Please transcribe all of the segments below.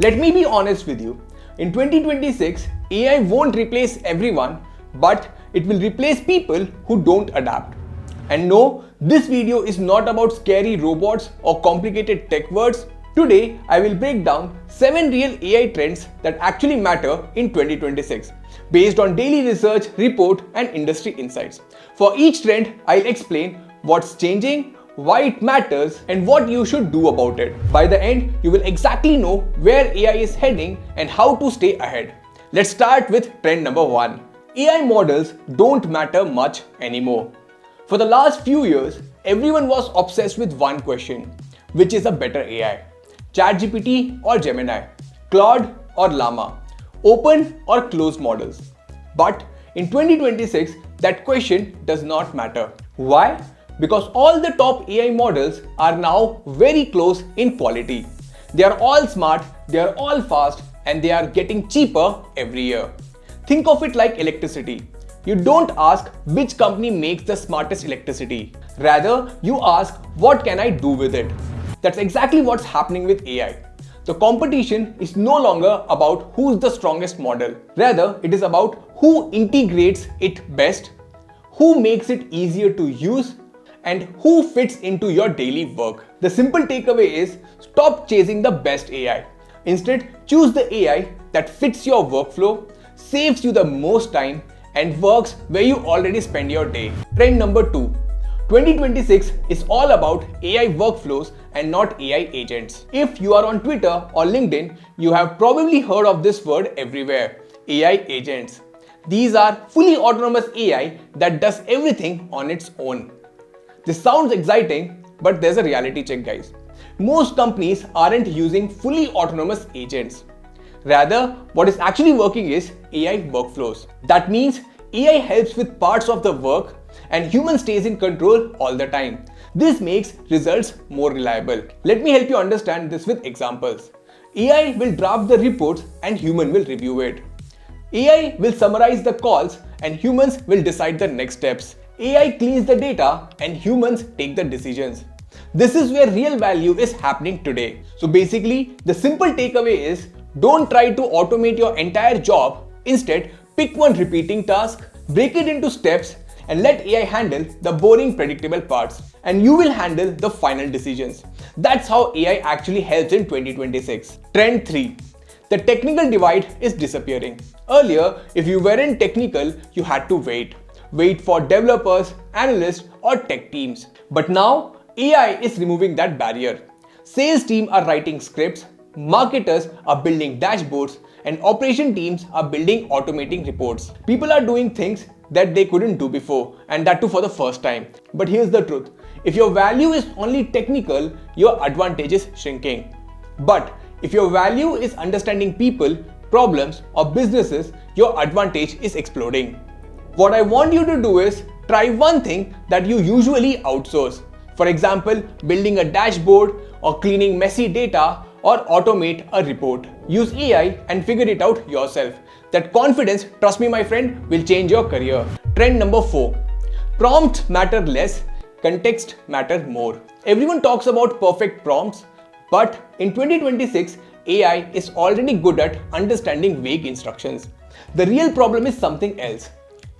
Let me be honest with you. In 2026, AI won't replace everyone, but it will replace people who don't adapt. And no, this video is not about scary robots or complicated tech words. Today, I will break down 7 real AI trends that actually matter in 2026, based on daily research, report, and industry insights. For each trend, I'll explain what's changing, why it matters, and what you should do about it. By the end, you will exactly know where AI is heading and how to stay ahead. Let's start with trend number 1. AI models don't matter much anymore. For the last few years, everyone was obsessed with one question: which is a better AI? ChatGPT or Gemini? Claude or Llama? Open or closed models? But in 2026, that question does not matter. Why? Because all the top AI models are now very close in quality. They are all smart, they are all fast, and they are getting cheaper every year. Think of it like electricity. You don't ask which company makes the smartest electricity. Rather, you ask, what can I do with it? That's exactly what's happening with AI. The competition is no longer about who's the strongest model. Rather, it is about who integrates it best, who makes it easier to use, and who fits into your daily work. The simple takeaway is stop chasing the best AI. Instead, choose the AI that fits your workflow, saves you the most time, and works where you already spend your day. Trend number 2. 2026 is all about AI workflows and not AI agents. If you are on Twitter or LinkedIn, you have probably heard of this word everywhere: AI agents. These are fully autonomous AI that does everything on its own. This sounds exciting, but there's a reality check, guys. Most companies aren't using fully autonomous agents. Rather, what is actually working is AI workflows. That means AI helps with parts of the work and human stays in control all the time. This makes results more reliable. Let me help you understand this with examples. AI will draft the reports and human will review it. AI will summarize the calls and humans will decide the next steps. AI cleans the data and humans take the decisions. This is where real value is happening today. So basically, the simple takeaway is don't try to automate your entire job. Instead, pick one repeating task, break it into steps, and let AI handle the boring, predictable parts. And you will handle the final decisions. That's how AI actually helps in 2026. Trend 3. The technical divide is disappearing. Earlier, if you weren't technical, you had to wait for developers, analysts, or tech teams. But now, AI is removing that barrier. Sales teams are writing scripts, marketers are building dashboards, and operation teams are building automating reports. People are doing things that they couldn't do before, and that too for the first time. But here's the truth. If your value is only technical, your advantage is shrinking. But if your value is understanding people, problems, or businesses, your advantage is exploding. What I want you to do is try one thing that you usually outsource. For example, building a dashboard or cleaning messy data or automate a report. Use AI and figure it out yourself. That confidence, trust me my friend, will change your career. Trend number 4. Prompts matter less, context matter more. Everyone talks about perfect prompts, but in 2026, AI is already good at understanding vague instructions. The real problem is something else.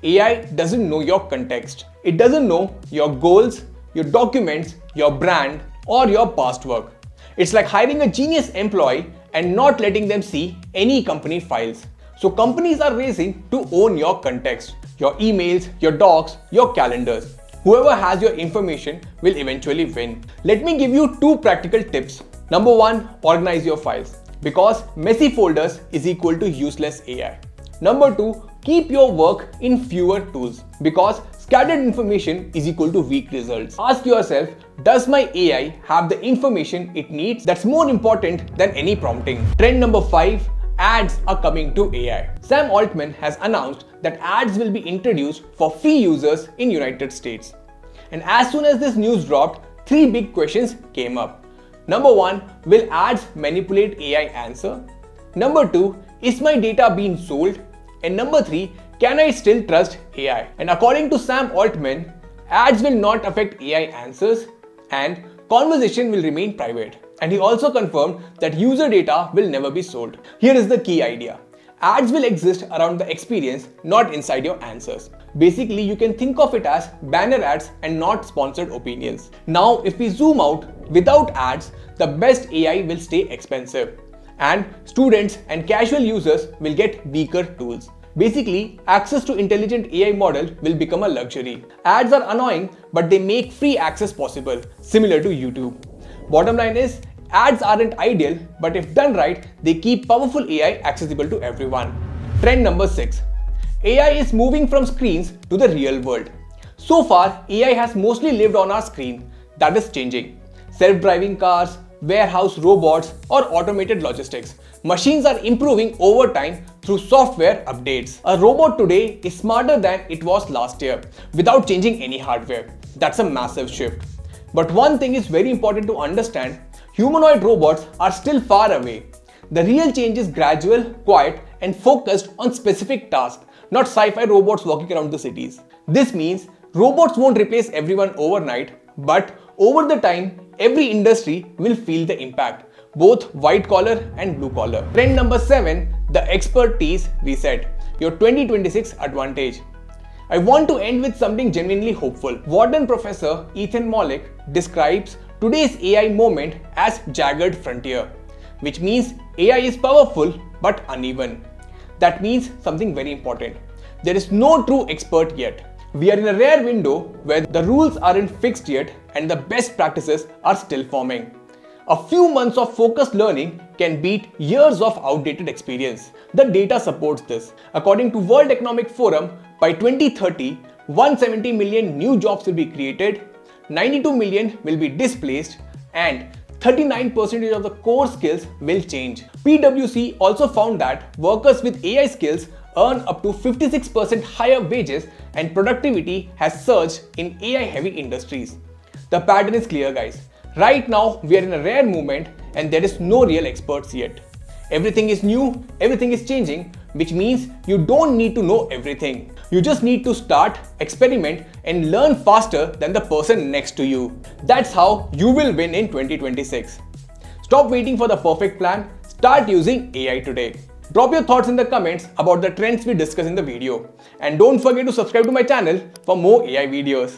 AI doesn't know your context. It doesn't know your goals, your documents, your brand, or your past work. It's like hiring a genius employee and not letting them see any company files. So companies are racing to own your context, your emails, your docs, your calendars. Whoever has your information will eventually win. Let me give you 2 practical tips. Number 1, organize your files, because messy folders is equal to useless AI. Number 2, keep your work in fewer tools, because scattered information is equal to weak results. Ask yourself, does my AI have the information it needs? That's more important than any prompting. Trend number 5, ads are coming to AI. Sam Altman has announced that ads will be introduced for free users in United States. And as soon as this news dropped, 3 big questions came up. Number 1, will ads manipulate AI answer? Number 2, is my data being sold? And number 3, can I still trust AI? And according to Sam Altman, ads will not affect AI answers and conversation will remain private. And he also confirmed that user data will never be sold. Here is the key idea. Ads will exist around the experience, not inside your answers. Basically, you can think of it as banner ads and not sponsored opinions. Now, if we zoom out, without ads, the best AI will stay expensive. And students and casual users will get weaker tools. Basically, access to intelligent AI model will become a luxury. Ads are annoying, but they make free access possible, similar to YouTube. Bottom line is, ads aren't ideal, but if done right, they keep powerful AI accessible to everyone. Trend number 6. AI is moving from screens to the real world. So far, AI has mostly lived on our screen. That is changing. Self-driving cars, warehouse robots, or automated logistics. Machines are improving over time through software updates. A robot today is smarter than it was last year without changing any hardware. That's a massive shift. But one thing is very important to understand. Humanoid robots are still far away. The real change is gradual, quiet, and focused on specific tasks, not sci-fi robots walking around the cities. This means robots won't replace everyone overnight, but over the time, every industry will feel the impact, both white collar and blue collar. Trend number 7, the expertise reset, your 2026 advantage. I want to end with something genuinely hopeful. Wharton professor Ethan Mollick describes today's AI moment as jagged frontier, which means AI is powerful but uneven. That means something very important. There is no true expert yet. We are in a rare window where the rules aren't fixed yet and the best practices are still forming. A few months of focused learning can beat years of outdated experience. The data supports this. According to World Economic Forum, by 2030, 170 million new jobs will be created, 92 million will be displaced, and 39% of the core skills will change. PwC also found that workers with AI skills earn up to 56% higher wages and productivity has surged in AI-heavy industries. The pattern is clear, guys. Right now, we are in a rare moment and there is no real experts yet. Everything is new, everything is changing, which means you don't need to know everything. You just need to start, experiment, and learn faster than the person next to you. That's how you will win in 2026. Stop waiting for the perfect plan, start using AI today. Drop your thoughts in the comments about the trends we discussed in the video. And don't forget to subscribe to my channel for more AI videos.